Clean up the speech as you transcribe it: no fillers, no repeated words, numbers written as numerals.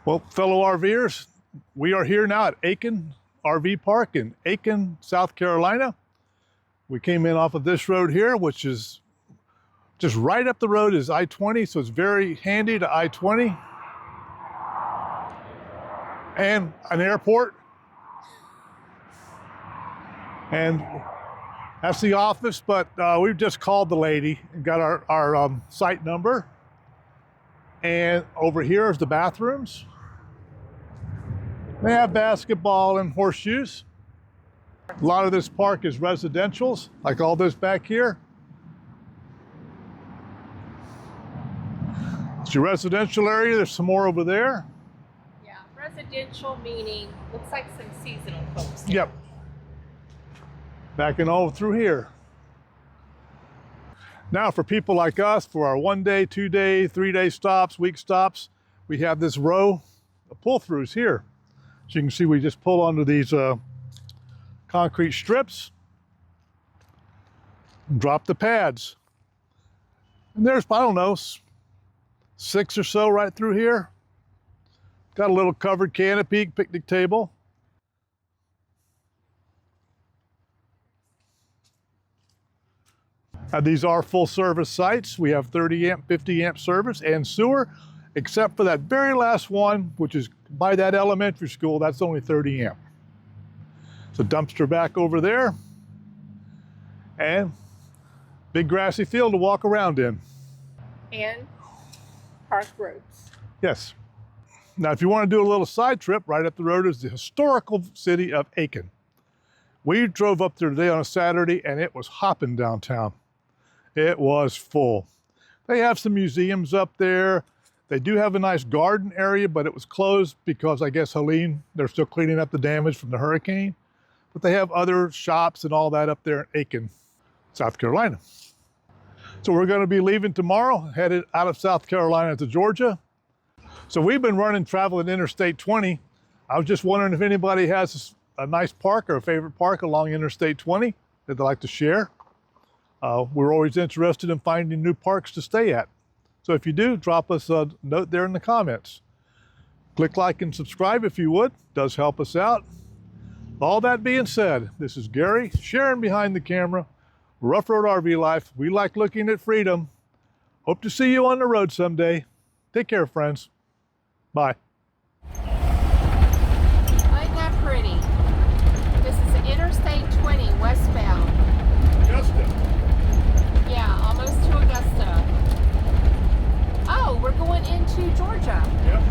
Well, fellow RVers, we are here now at Aiken RV Park in Aiken, South Carolina. We came in off of this road here, which is just right up the road is I-20, so it's very handy to I-20. And an airport. And that's the office, but we've just called the lady and got our site number. And over here is the bathrooms. They have basketball and horseshoes. A lot of this park is residentials, like all this back here. It's your residential area. There's some more over there. Yeah, residential meaning looks like some seasonal folks. Yep. Backing all through here. Now for people like us, for our 1 day, 2 day, 3 day stops, week stops, we have this row of pull-throughs here. As you can see, we just pull onto these concrete strips and drop the pads. And there's, I don't know, 6 or so right through here. Got a little covered canopy, picnic table. These are full service sites. We have 30 amp, 50 amp service and sewer, except for that very last one, which is by that elementary school, that's only 30 amp. It's a dumpster back over there and big grassy field to walk around in. And park roads. Yes. Now, if you want to do a little side trip, right up the road is the historical city of Aiken. We drove up there today on a Saturday and it was hopping downtown. It was full. They have some museums up there. They do have a nice garden area, but it was closed because I guess Helene, they're still cleaning up the damage from the hurricane. But they have other shops and all that up there in Aiken, South Carolina. So we're going to be leaving tomorrow, headed out of South Carolina to Georgia. So we've been traveling Interstate 20. I was just wondering if anybody has a nice park or a favorite park along Interstate 20 that they'd like to share. We're always interested in finding new parks to stay at. So if you do, drop us a note there in the comments. Click like and subscribe if you would. Does help us out. All that being said, this is Gary, Sharon behind the camera, Rough Road RV Life. We like looking at freedom. Hope to see you on the road someday. Take care, friends. Bye. Isn't that pretty? This is Interstate 20 westbound. Augusta. Yeah, almost to Augusta. Oh, we're going into Georgia. Yep.